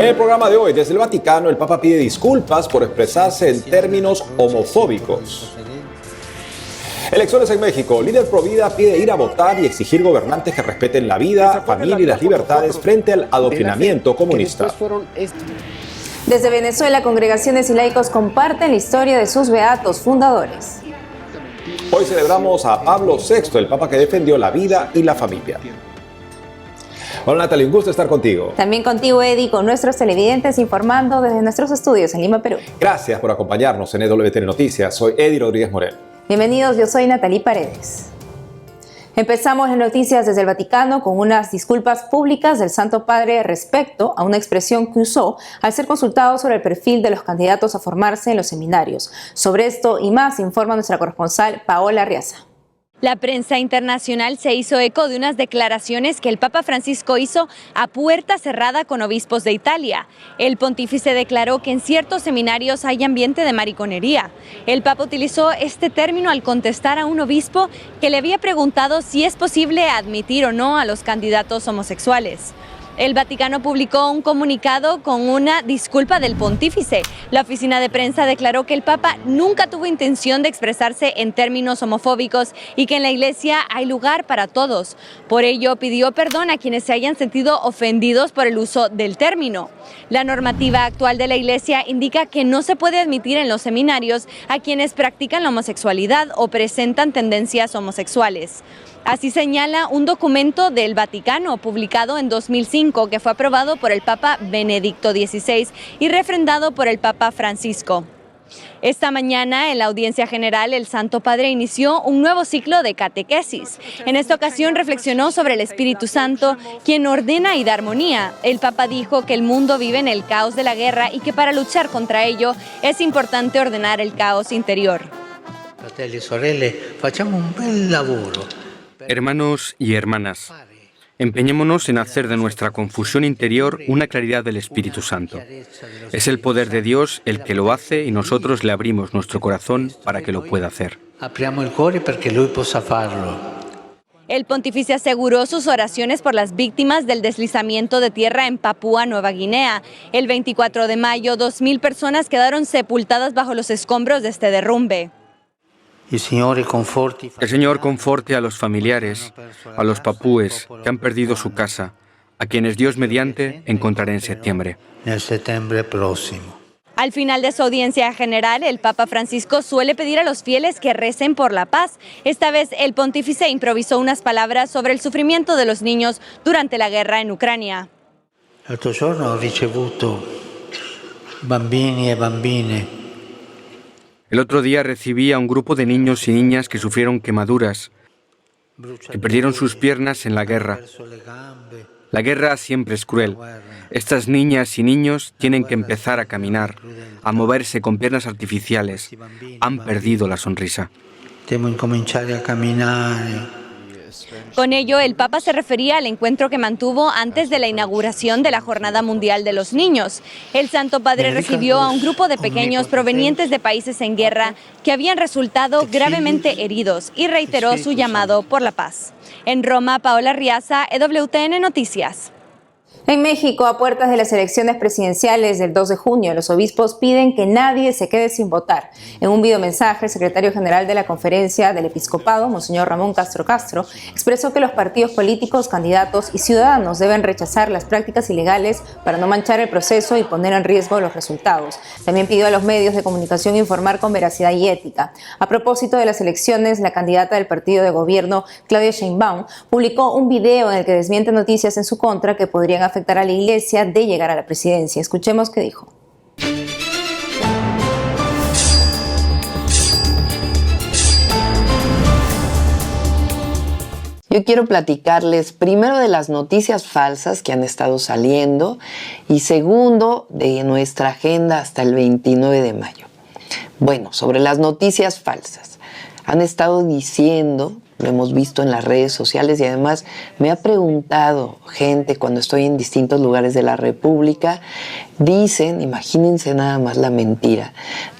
En el programa de hoy, desde el Vaticano, el Papa pide disculpas por expresarse en términos homofóbicos. Elecciones en México. Líder Provida pide ir a votar y exigir gobernantes que respeten la vida, familia y las libertades frente al adoctrinamiento comunista. Desde Venezuela, congregaciones y laicos comparten la historia de sus beatos fundadores. Hoy celebramos a Pablo VI, el Papa que defendió la vida y la familia. Hola Natalie, un gusto estar contigo. También contigo, Eddie, con nuestros televidentes informando desde nuestros estudios en Lima, Perú. Gracias por acompañarnos en EWTN Noticias. Soy Eddie Rodríguez Morel. Bienvenidos, yo soy Natalie Paredes. Empezamos las noticias desde el Vaticano con unas disculpas públicas del Santo Padre respecto a una expresión que usó al ser consultado sobre el perfil de los candidatos a formarse en los seminarios. Sobre esto y más informa nuestra corresponsal Paola Arriaza. La prensa internacional se hizo eco de unas declaraciones que el Papa Francisco hizo a puerta cerrada con obispos de Italia. El pontífice declaró que en ciertos seminarios hay ambiente de mariconería. El Papa utilizó este término al contestar a un obispo que le había preguntado si es posible admitir o no a los candidatos homosexuales. El Vaticano publicó un comunicado con una disculpa del pontífice. La oficina de prensa declaró que el Papa nunca tuvo intención de expresarse en términos homofóbicos y que en la Iglesia hay lugar para todos. Por ello, pidió perdón a quienes se hayan sentido ofendidos por el uso del término. La normativa actual de la Iglesia indica que no se puede admitir en los seminarios a quienes practican la homosexualidad o presentan tendencias homosexuales. Así señala un documento del Vaticano publicado en 2005 que fue aprobado por el Papa Benedicto XVI y refrendado por el Papa Francisco. Esta mañana, en la audiencia general, el Santo Padre inició un nuevo ciclo de catequesis. En esta ocasión reflexionó sobre el Espíritu Santo, quien ordena y da armonía. El Papa dijo que el mundo vive en el caos de la guerra y que para luchar contra ello es importante ordenar el caos interior. Fratelli e sorelle, facciamo un bel lavoro. Hermanos y hermanas, empeñémonos en hacer de nuestra confusión interior una claridad del Espíritu Santo. Es el poder de Dios el que lo hace y nosotros le abrimos nuestro corazón para que lo pueda hacer. Apriamo il cuore perché lui possa farlo. El pontífice aseguró sus oraciones por las víctimas del deslizamiento de tierra en Papúa Nueva Guinea. El 24 de mayo, 2.000 personas quedaron sepultadas bajo los escombros de este derrumbe. El Señor conforte a los familiares, a los papúes que han perdido su casa, a quienes Dios mediante encontrará en septiembre. Al final de su audiencia general, el Papa Francisco suele pedir a los fieles que recen por la paz. Esta vez el pontífice improvisó unas palabras sobre el sufrimiento de los niños durante la guerra en Ucrania. L'altro giorno ho ricevuto bambini e bambine. El otro día recibí a un grupo de niños y niñas que sufrieron quemaduras, que perdieron sus piernas en la guerra. La guerra siempre es cruel. Estas niñas y niños tienen que empezar a caminar, a moverse con piernas artificiales. Han perdido la sonrisa. Devo incominciare a camminare. Con ello, el Papa se refería al encuentro que mantuvo antes de la inauguración de la Jornada Mundial de los Niños. El Santo Padre recibió a un grupo de pequeños provenientes de países en guerra que habían resultado gravemente heridos y reiteró su llamado por la paz. En Roma, Paola Arriaza, EWTN Noticias. En México, a puertas de las elecciones presidenciales del 2 de junio, los obispos piden que nadie se quede sin votar. En un videomensaje, el secretario general de la Conferencia del Episcopado, Monseñor Ramón Castro Castro, expresó que los partidos políticos, candidatos y ciudadanos deben rechazar las prácticas ilegales para no manchar el proceso y poner en riesgo los resultados. También pidió a los medios de comunicación informar con veracidad y ética. A propósito de las elecciones, la candidata del partido de gobierno, Claudia Sheinbaum, publicó un video en el que desmiente noticias en su contra que podrían afectar a la Iglesia de llegar a la presidencia. Escuchemos qué dijo. Yo quiero platicarles primero de las noticias falsas que han estado saliendo y segundo de nuestra agenda hasta el 29 de mayo. Bueno, sobre las noticias falsas. Han estado diciendo, lo hemos visto en las redes sociales y además me ha preguntado gente cuando estoy en distintos lugares de la República, dicen, imagínense nada más la mentira,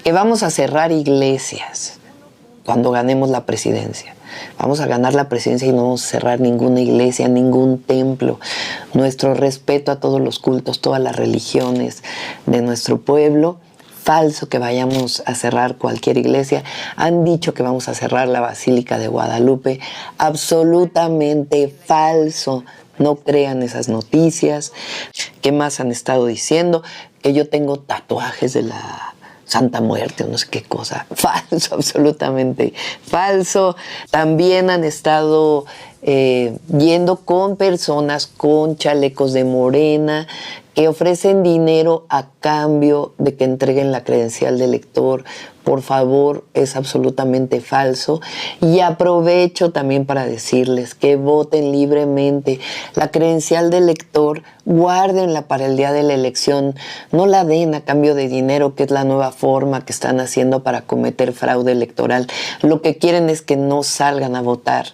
que vamos a cerrar iglesias cuando ganemos la presidencia. Vamos a ganar la presidencia y no vamos a cerrar ninguna iglesia, ningún templo. Nuestro respeto a todos los cultos, todas las religiones de nuestro pueblo. Falso que vayamos a cerrar cualquier iglesia. Han dicho que vamos a cerrar la Basílica de Guadalupe. Absolutamente falso. No crean esas noticias. ¿Qué más han estado diciendo? Que yo tengo tatuajes de la Santa Muerte o no sé qué cosa. Falso, absolutamente falso. También han estado yendo con personas con chalecos de Morena que ofrecen dinero a cambio de que entreguen la credencial de elector. Por favor, es absolutamente falso. Y aprovecho también para decirles que voten libremente. La credencial de elector, guárdenla para el día de la elección. No la den a cambio de dinero, que es la nueva forma que están haciendo para cometer fraude electoral. Lo que quieren es que no salgan a votar.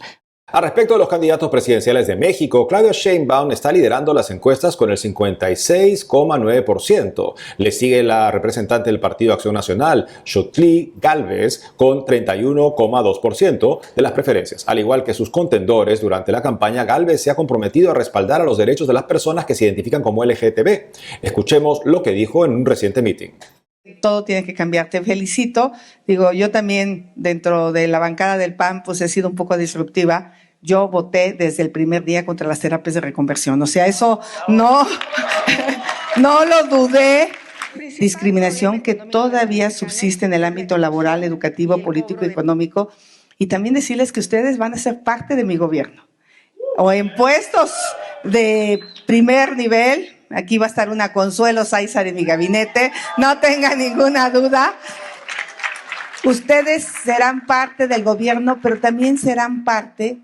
Al respecto de los candidatos presidenciales de México, Claudia Sheinbaum está liderando las encuestas con el 56,9%. Le sigue la representante del Partido Acción Nacional, Xochitl Gálvez, con 31,2% de las preferencias. Al igual que sus contendores, durante la campaña, Gálvez se ha comprometido a respaldar a los derechos de las personas que se identifican como LGTB. Escuchemos lo que dijo en un reciente meeting. Todo tiene que cambiar. Te felicito. Digo, yo también dentro de la bancada del PAN pues he sido un poco disruptiva. Yo voté desde el primer día contra las terapias de reconversión. O sea, eso no lo dudé. Discriminación que todavía subsiste en el ámbito laboral, educativo, político y económico. Y también decirles que ustedes van a ser parte de mi gobierno. O en puestos de primer nivel. Aquí va a estar una Consuelo Sáizar en mi gabinete, no tenga ninguna duda. Ustedes serán parte del gobierno, pero también serán parte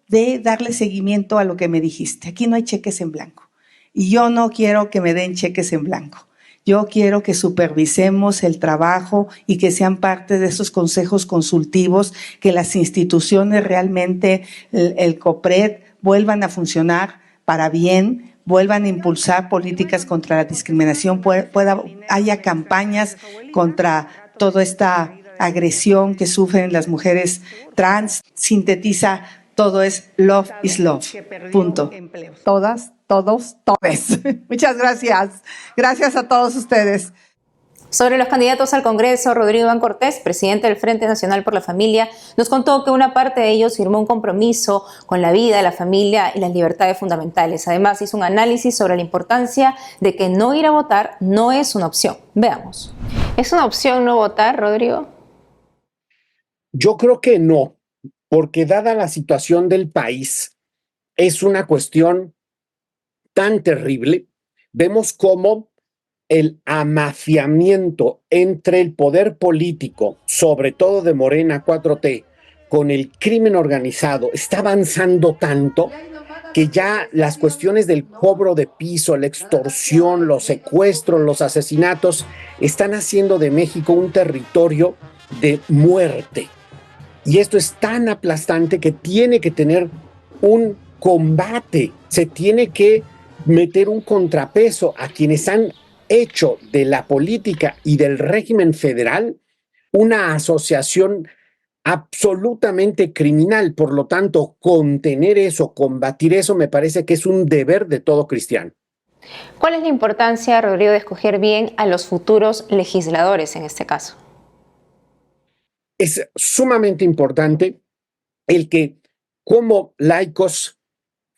de darle seguimiento a lo que me dijiste. Aquí no hay cheques en blanco. Y yo no quiero que me den cheques en blanco. Yo quiero que supervisemos el trabajo y que sean parte de esos consejos consultivos, que las instituciones realmente, el COPRED, vuelvan a funcionar para bien, vuelvan a impulsar políticas contra la discriminación, haya campañas contra toda esta agresión que sufren las mujeres trans. Sintetiza, todo es love is love. Punto. Todas, todos, todes. Muchas gracias. Gracias a todos ustedes. Sobre los candidatos al Congreso, Rodrigo Iván Cortés, presidente del Frente Nacional por la Familia, nos contó que una parte de ellos firmó un compromiso con la vida, la familia y las libertades fundamentales. Además, hizo un análisis sobre la importancia de que no ir a votar no es una opción. Veamos. ¿Es una opción no votar, Rodrigo? Yo creo que no, porque dada la situación del país, es una cuestión tan terrible. Vemos cómo el amafiamiento entre el poder político, sobre todo de Morena 4T, con el crimen organizado, está avanzando tanto que ya las cuestiones del cobro de piso, la extorsión, los secuestros, los asesinatos, están haciendo de México un territorio de muerte. Y esto es tan aplastante que tiene que tener un combate, se tiene que meter un contrapeso a quienes han hecho de la política y del régimen federal una asociación absolutamente criminal. Por lo tanto, contener eso, combatir eso, me parece que es un deber de todo cristiano. ¿Cuál es la importancia, Rodrigo, de escoger bien a los futuros legisladores en este caso? Es sumamente importante el que, como laicos,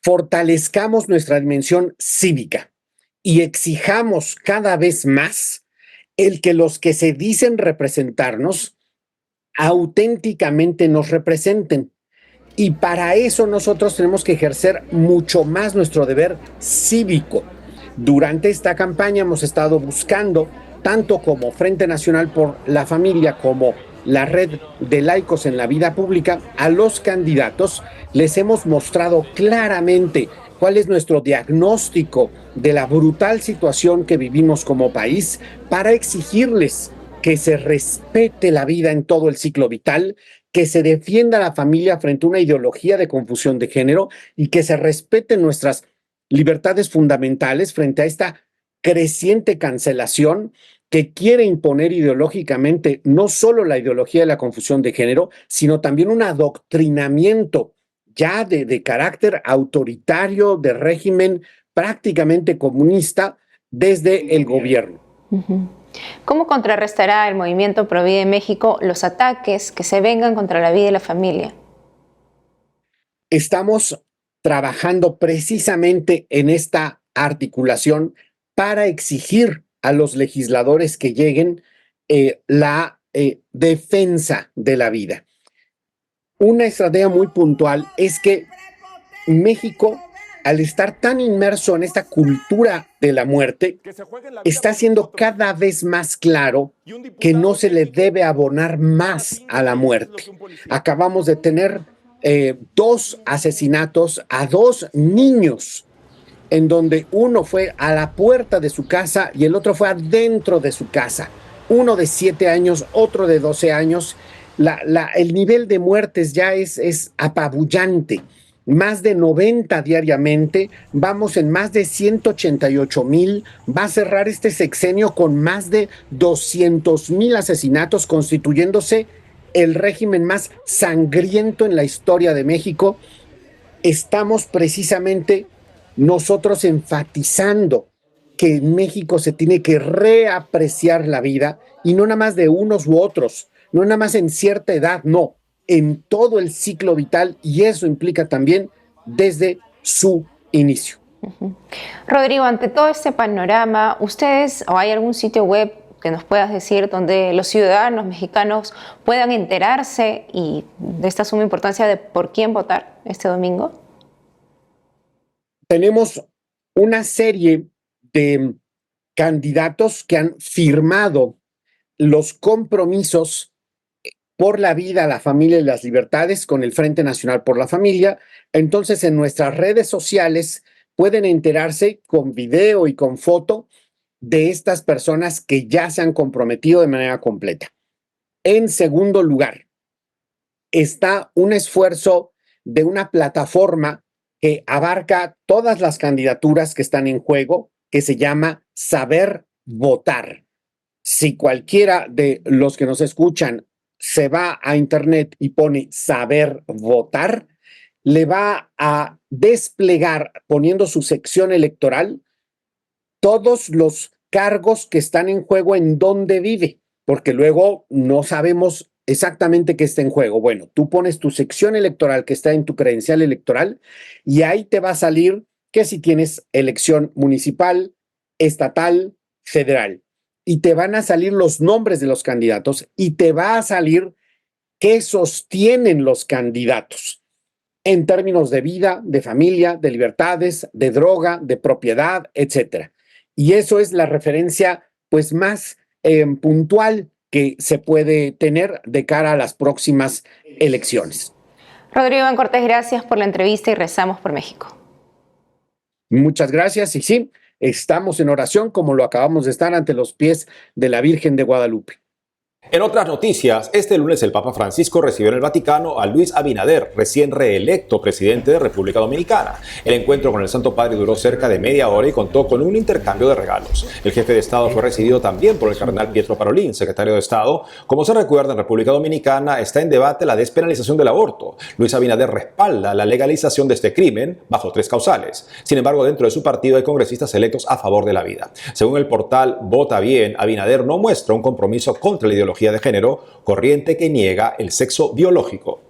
fortalezcamos nuestra dimensión cívica y exijamos cada vez más el que los que se dicen representarnos auténticamente nos representen. Y para eso nosotros tenemos que ejercer mucho más nuestro deber cívico. Durante esta campaña hemos estado buscando, tanto como Frente Nacional por la Familia como la Red de Laicos en la Vida Pública, a los candidatos les hemos mostrado claramente cuál es nuestro diagnóstico de la brutal situación que vivimos como país, para exigirles que se respete la vida en todo el ciclo vital, que se defienda la familia frente a una ideología de confusión de género y que se respeten nuestras libertades fundamentales frente a esta creciente cancelación que quiere imponer ideológicamente no solo la ideología de la confusión de género, sino también un adoctrinamiento ya de carácter autoritario, de régimen prácticamente comunista desde el gobierno. ¿Cómo contrarrestará el movimiento Pro Vida en México los ataques que se vengan contra la vida y la familia? Estamos trabajando precisamente en esta articulación para exigir a los legisladores que lleguen la defensa de la vida. Una estrategia muy puntual es que México, al estar tan inmerso en esta cultura de la muerte, está haciendo cada vez más claro que no se le debe abonar más a la muerte. Acabamos de tener 2 asesinatos a 2 niños, en donde uno fue a la puerta de su casa y el otro fue adentro de su casa. Uno de 7 años, otro de 12 años. El nivel de muertes ya es apabullante. Más de 90 diariamente, vamos en más de 188,000, va a cerrar este sexenio con más de 200,000 asesinatos, constituyéndose el régimen más sangriento en la historia de México. Estamos precisamente nosotros enfatizando que en México se tiene que reapreciar la vida, y no nada más de unos u otros, no nada más en cierta edad, no, en todo el ciclo vital, y eso implica también desde su inicio. Rodrigo, ante todo este panorama, ¿ustedes o hay algún sitio web que nos puedas decir donde los ciudadanos mexicanos puedan enterarse y de esta suma importancia de por quién votar este domingo? Tenemos una serie de candidatos que han firmado los compromisos por la vida, la familia y las libertades con el Frente Nacional por la Familia. Entonces, en nuestras redes sociales pueden enterarse con video y con foto de estas personas que ya se han comprometido de manera completa. En segundo lugar, está un esfuerzo de una plataforma que abarca todas las candidaturas que están en juego, que se llama Saber Votar. Si cualquiera de los que nos escuchan se va a internet y pone Saber Votar, le va a desplegar, poniendo su sección electoral, todos los cargos que están en juego en donde vive, porque luego no sabemos exactamente qué está en juego. Bueno, tú pones tu sección electoral que está en tu credencial electoral y ahí te va a salir que si tienes elección municipal, estatal, federal, y te van a salir los nombres de los candidatos y te va a salir qué sostienen los candidatos en términos de vida, de familia, de libertades, de droga, de propiedad, etcétera. Y eso es la referencia pues más puntual que se puede tener de cara a las próximas elecciones. Rodrigo Iván Cortés, gracias por la entrevista y rezamos por México. Muchas gracias, y sí, estamos en oración como lo acabamos de estar ante los pies de la Virgen de Guadalupe. En otras noticias, este lunes el Papa Francisco recibió en el Vaticano a Luis Abinader, recién reelecto presidente de República Dominicana. El encuentro con el Santo Padre duró cerca de media hora y contó con un intercambio de regalos. El jefe de Estado fue recibido también por el cardenal Pietro Parolin, secretario de Estado. Como se recuerda, en República Dominicana está en debate la despenalización del aborto. Luis Abinader respalda la legalización de este crimen bajo 3 causales. Sin embargo, dentro de su partido hay congresistas electos a favor de la vida. Según el portal Vota Bien, Abinader no muestra un compromiso contra la ideología de género, corriente que niega el sexo biológico.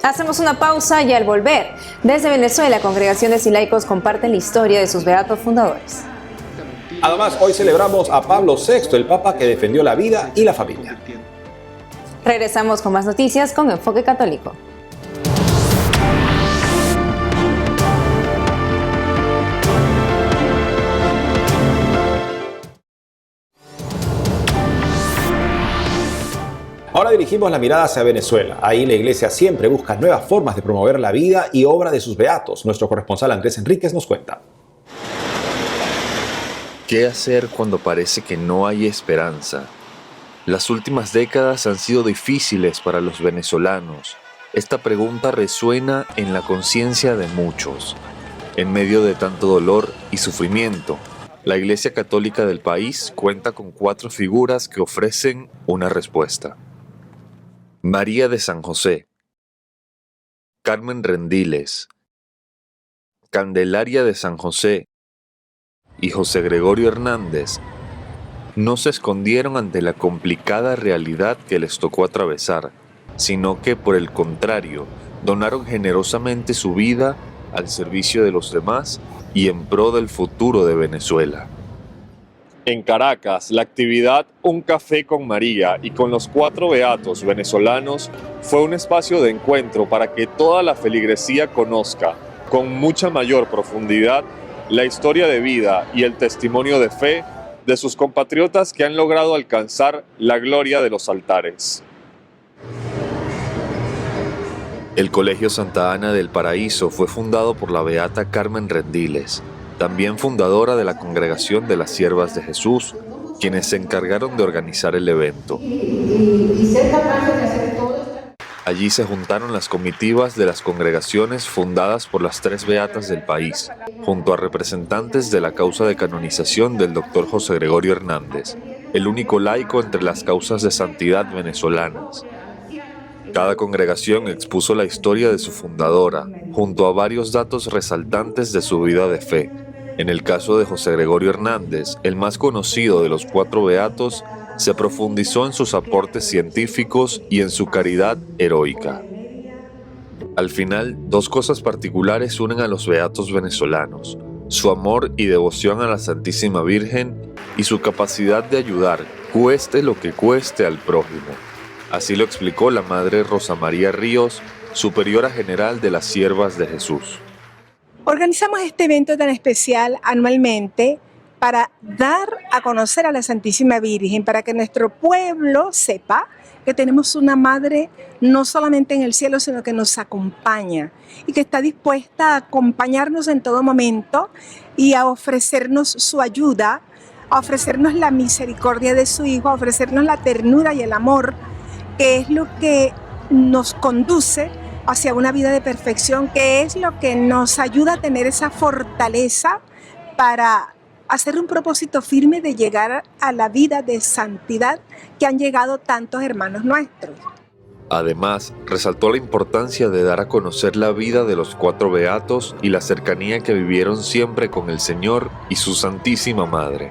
Hacemos una pausa y al volver, desde Venezuela, congregaciones y laicos comparten la historia de sus beatos fundadores. Además, hoy celebramos a Pablo VI, el Papa que defendió la vida y la familia. Regresamos con más noticias con Enfoque Católico. Ahora dirigimos la mirada hacia Venezuela. Ahí la iglesia siempre busca nuevas formas de promover la vida y obra de sus beatos. Nuestro corresponsal Andrés Enríquez nos cuenta. ¿Qué hacer cuando parece que no hay esperanza? Las últimas décadas han sido difíciles para los venezolanos Esta pregunta resuena en la conciencia de muchos. En medio de tanto dolor y sufrimiento, la Iglesia Católica del país cuenta con 4 figuras que ofrecen una respuesta. María de San José, Carmen Rendiles, Candelaria de San José y José Gregorio Hernández no se escondieron ante la complicada realidad que les tocó atravesar, sino que, por el contrario, donaron generosamente su vida al servicio de los demás y en pro del futuro de Venezuela. En Caracas, la actividad Un Café con María y con los 4 beatos venezolanos fue un espacio de encuentro para que toda la feligresía conozca, con mucha mayor profundidad, la historia de vida y el testimonio de fe de sus compatriotas que han logrado alcanzar la gloria de los altares. El Colegio Santa Ana del Paraíso fue fundado por la beata Carmen Rendiles, también fundadora de la Congregación de las Siervas de Jesús, quienes se encargaron de organizar el evento. Allí se juntaron las comitivas de las congregaciones fundadas por las 3 beatas del país, junto a representantes de la causa de canonización del Dr. José Gregorio Hernández, el único laico entre las causas de santidad venezolanas. Cada congregación expuso la historia de su fundadora, junto a varios datos resaltantes de su vida de fe. En el caso de José Gregorio Hernández, el más conocido de los 4 beatos, se profundizó en sus aportes científicos y en su caridad heroica. Al final, 2 cosas particulares unen a los beatos venezolanos: su amor y devoción a la Santísima Virgen y su capacidad de ayudar, cueste lo que cueste, al prójimo. Así lo explicó la Madre Rosa María Ríos, superiora general de las Siervas de Jesús. Organizamos este evento tan especial anualmente para dar a conocer a la Santísima Virgen, para que nuestro pueblo sepa que tenemos una Madre no solamente en el cielo, sino que nos acompaña y que está dispuesta a acompañarnos en todo momento y a ofrecernos su ayuda, a ofrecernos la misericordia de su Hijo, a ofrecernos la ternura y el amor, que es lo que nos conduce hacia una vida de perfección, que es lo que nos ayuda a tener esa fortaleza para hacer un propósito firme de llegar a la vida de santidad que han llegado tantos hermanos nuestros. Además, resaltó la importancia de dar a conocer la vida de los 4 beatos y la cercanía que vivieron siempre con el Señor y su Santísima Madre.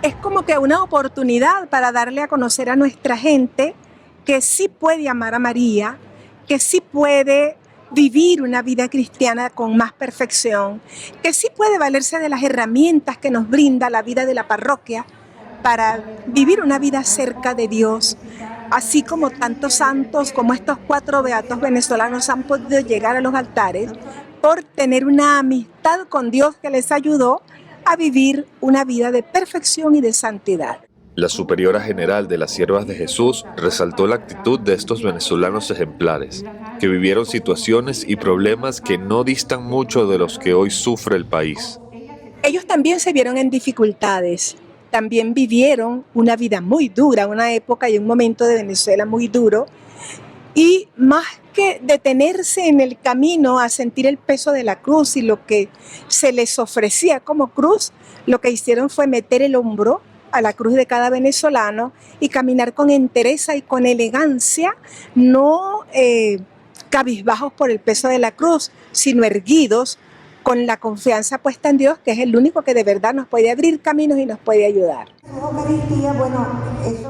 Es como que una oportunidad para darle a conocer a nuestra gente que sí puede amar a María, que sí puede vivir una vida cristiana con más perfección, que sí puede valerse de las herramientas que nos brinda la vida de la parroquia para vivir una vida cerca de Dios, así como tantos santos como estos 4 beatos venezolanos han podido llegar a los altares por tener una amistad con Dios que les ayudó a vivir una vida de perfección y de santidad. La superiora general de las Siervas de Jesús resaltó la actitud de estos venezolanos ejemplares, que vivieron situaciones y problemas que no distan mucho de los que hoy sufre el país. Ellos también se vieron en dificultades, también vivieron una vida muy dura, una época y un momento de Venezuela muy duro, y más que detenerse en el camino a sentir el peso de la cruz y lo que se les ofrecía como cruz, lo que hicieron fue meter el hombro a la cruz de cada venezolano y caminar con entereza y con elegancia, no cabizbajos por el peso de la cruz, sino erguidos con la confianza puesta en Dios, que es el único que de verdad nos puede abrir caminos y nos puede ayudar.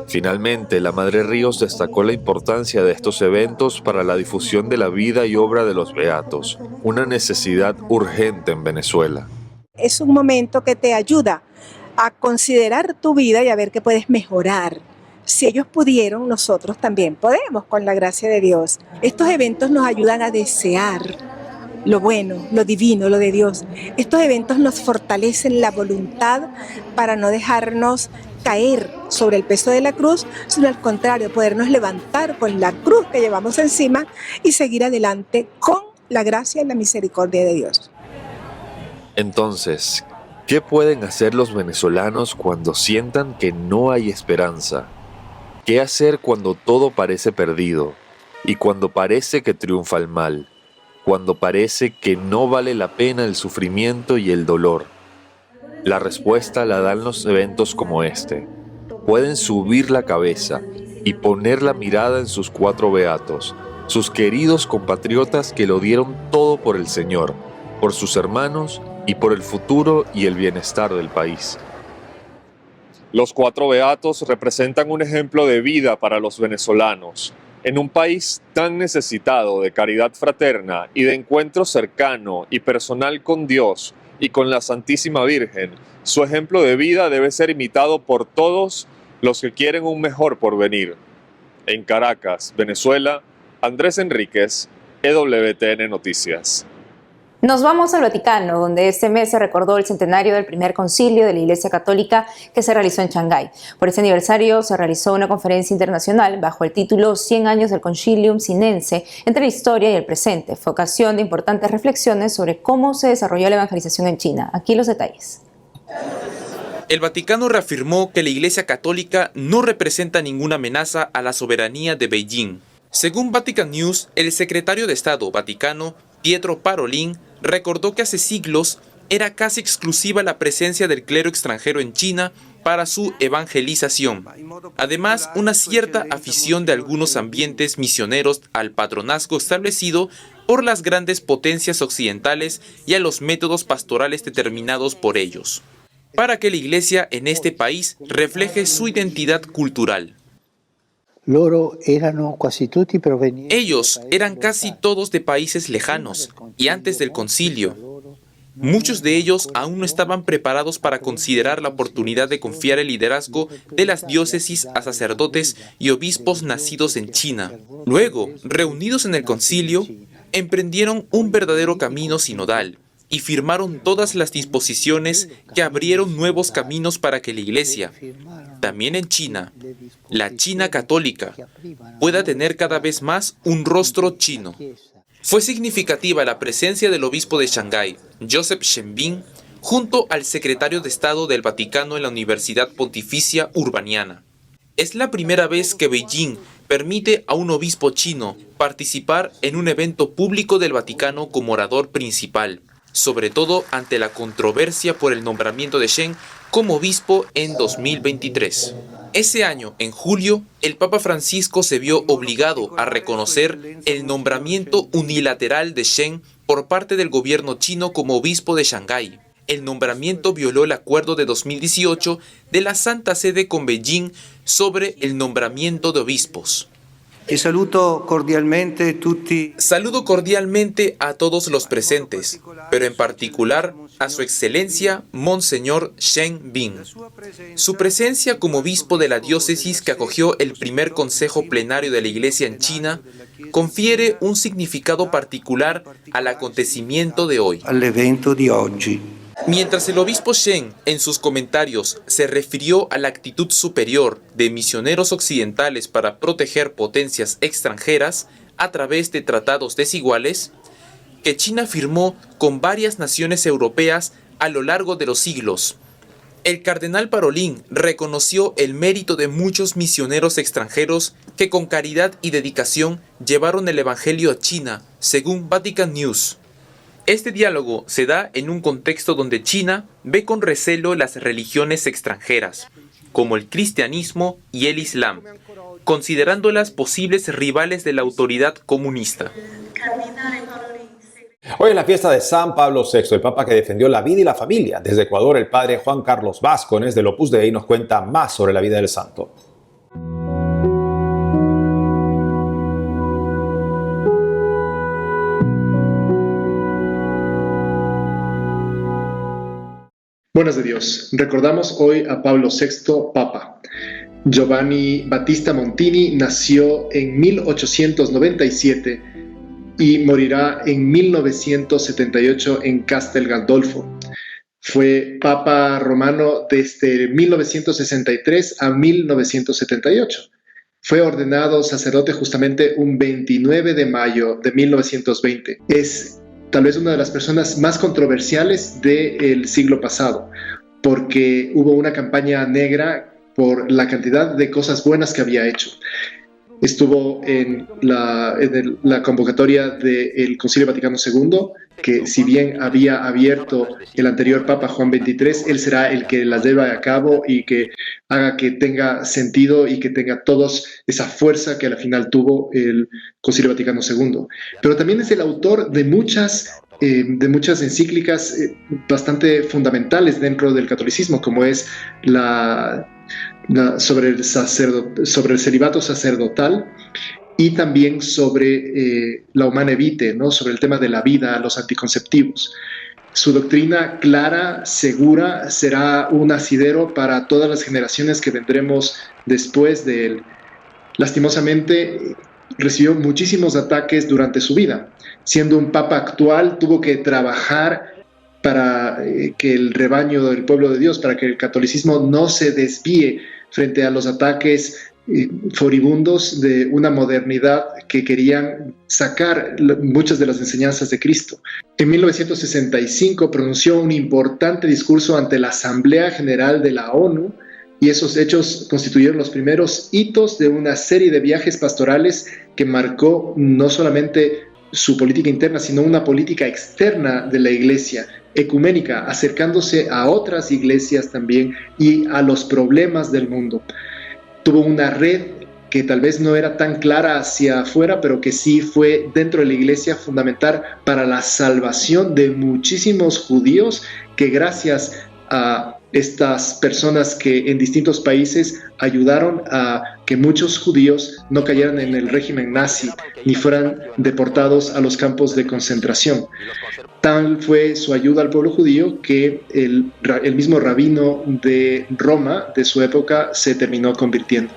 Finalmente, la Madre Ríos destacó la importancia de estos eventos para la difusión de la vida y obra de los beatos, una necesidad urgente en Venezuela. Es un momento que te ayuda a considerar tu vida y a ver qué puedes mejorar. Si ellos pudieron, nosotros también podemos, con la gracia de Dios. Estos eventos nos ayudan a desear lo bueno, lo divino, lo de Dios. Estos eventos nos fortalecen la voluntad para no dejarnos caer sobre el peso de la cruz, sino al contrario, podernos levantar con la cruz que llevamos encima y seguir adelante con la gracia y la misericordia de Dios. Entonces, ¿qué pueden hacer los venezolanos cuando sientan que no hay esperanza? ¿Qué hacer cuando todo parece perdido? Y cuando parece que triunfa el mal, cuando parece que no vale la pena el sufrimiento y el dolor, la respuesta la dan los eventos como este. Pueden subir la cabeza y poner la mirada en sus 4 beatos, sus queridos compatriotas que lo dieron todo por el Señor, por sus hermanos y por el futuro y el bienestar del país. Los 4 beatos representan un ejemplo de vida para los venezolanos. En un país tan necesitado de caridad fraterna y de encuentro cercano y personal con Dios y con la Santísima Virgen, su ejemplo de vida debe ser imitado por todos los que quieren un mejor porvenir. En Caracas, Venezuela, Andrés Enríquez, EWTN Noticias. Nos vamos al Vaticano, donde este mes se recordó el centenario del primer concilio de la Iglesia Católica que se realizó en Shanghái. Por ese aniversario se realizó una conferencia internacional bajo el título 100 años del Concilium Sinense entre la historia y el presente. Fue ocasión de importantes reflexiones sobre cómo se desarrolló la evangelización en China. Aquí los detalles. El Vaticano reafirmó que la Iglesia Católica no representa ninguna amenaza a la soberanía de Beijing. Según Vatican News, el secretario de Estado Vaticano, Pietro Parolin, recordó que hace siglos era casi exclusiva la presencia del clero extranjero en China para su evangelización. Además, una cierta afición de algunos ambientes misioneros al patronazgo establecido por las grandes potencias occidentales y a los métodos pastorales determinados por ellos, para que la Iglesia en este país refleje su identidad cultural. Ellos eran casi todos de países lejanos y antes del concilio. Muchos de ellos aún no estaban preparados para considerar la oportunidad de confiar el liderazgo de las diócesis a sacerdotes y obispos nacidos en China. Luego, reunidos en el concilio, emprendieron un verdadero camino sinodal y firmaron todas las disposiciones que abrieron nuevos caminos para que la Iglesia, también en China, la China católica, pueda tener cada vez más un rostro chino. Fue significativa la presencia del obispo de Shanghái, Joseph Shenbin, junto al secretario de Estado del Vaticano en la Universidad Pontificia Urbaniana. Es la primera vez que Beijing permite a un obispo chino participar en un evento público del Vaticano como orador principal, sobre todo ante la controversia por el nombramiento de Shen como obispo en 2023. Ese año, en julio, el Papa Francisco se vio obligado a reconocer el nombramiento unilateral de Shen por parte del gobierno chino como obispo de Shanghái. El nombramiento violó el acuerdo de 2018 de la Santa Sede con Beijing sobre el nombramiento de obispos. Saludo cordialmente a todos los presentes, pero en particular a su excelencia Monseñor Shen Bin. Su presencia como obispo de la diócesis que acogió el primer consejo plenario de la Iglesia en China confiere un significado particular al acontecimiento de hoy. Mientras el obispo Shen, en sus comentarios, se refirió a la actitud superior de misioneros occidentales para proteger potencias extranjeras a través de tratados desiguales, que China firmó con varias naciones europeas a lo largo de los siglos, el cardenal Parolin reconoció el mérito de muchos misioneros extranjeros que con caridad y dedicación llevaron el Evangelio a China, según Vatican News. Este diálogo se da en un contexto donde China ve con recelo las religiones extranjeras, como el cristianismo y el islam, considerándolas posibles rivales de la autoridad comunista. Hoy es la fiesta de San Pablo VI, el Papa que defendió la vida y la familia. Desde Ecuador, el padre Juan Carlos Vázquez del Opus Dei nos cuenta más sobre la vida del santo. Buenas de Dios. Recordamos hoy a Pablo VI, Papa. Giovanni Battista Montini nació en 1897 y morirá en 1978 en Castel Gandolfo. Fue Papa romano desde 1963 a 1978. Fue ordenado sacerdote justamente un 29 de mayo de 1920. Es tal vez una de las personas más controversiales del siglo pasado, porque hubo una campaña negra por la cantidad de cosas buenas que había hecho. estuvo en la convocatoria del Concilio Vaticano II, que si bien había abierto el anterior Papa Juan XXIII, él será el que las lleve a cabo y que haga que tenga sentido y que tenga todos esa fuerza que al final tuvo el Concilio Vaticano II. Pero también es el autor de muchas encíclicas bastante fundamentales dentro del catolicismo, como es sobre el celibato sacerdotal y también sobre la humana vitae, ¿no? Sobre el tema de la vida, los anticonceptivos. Su doctrina clara, segura, será un asidero para todas las generaciones que vendremos después de él. Lastimosamente, recibió muchísimos ataques durante su vida. Siendo un papa actual, tuvo que trabajar para que el rebaño del pueblo de Dios, para que el catolicismo no se desvíe frente a los ataques furibundos de una modernidad que querían sacar muchas de las enseñanzas de Cristo. En 1965 pronunció un importante discurso ante la Asamblea General de la ONU, y esos hechos constituyeron los primeros hitos de una serie de viajes pastorales que marcó no solamente su política interna, sino una política externa de la Iglesia, ecuménica, acercándose a otras iglesias también y a los problemas del mundo. Tuvo una red que tal vez no era tan clara hacia afuera, pero que sí fue dentro de la Iglesia fundamental para la salvación de muchísimos judíos que gracias a estas personas que en distintos países ayudaron a que muchos judíos no cayeran en el régimen nazi ni fueran deportados a los campos de concentración. Tal fue su ayuda al pueblo judío que el mismo rabino de Roma de su época se terminó convirtiendo.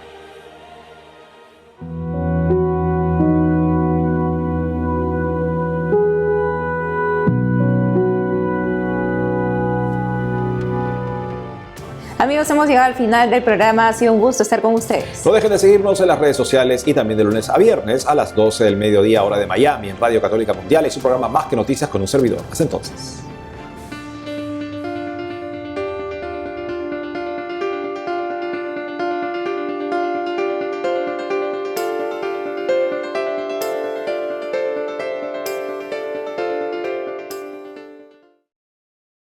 Amigos, hemos llegado al final del programa. Ha sido un gusto estar con ustedes. No dejen de seguirnos en las redes sociales y también de lunes a viernes a las 12 del mediodía, hora de Miami, en Radio Católica Mundial. Es un programa Más que Noticias con un servidor. Hasta entonces.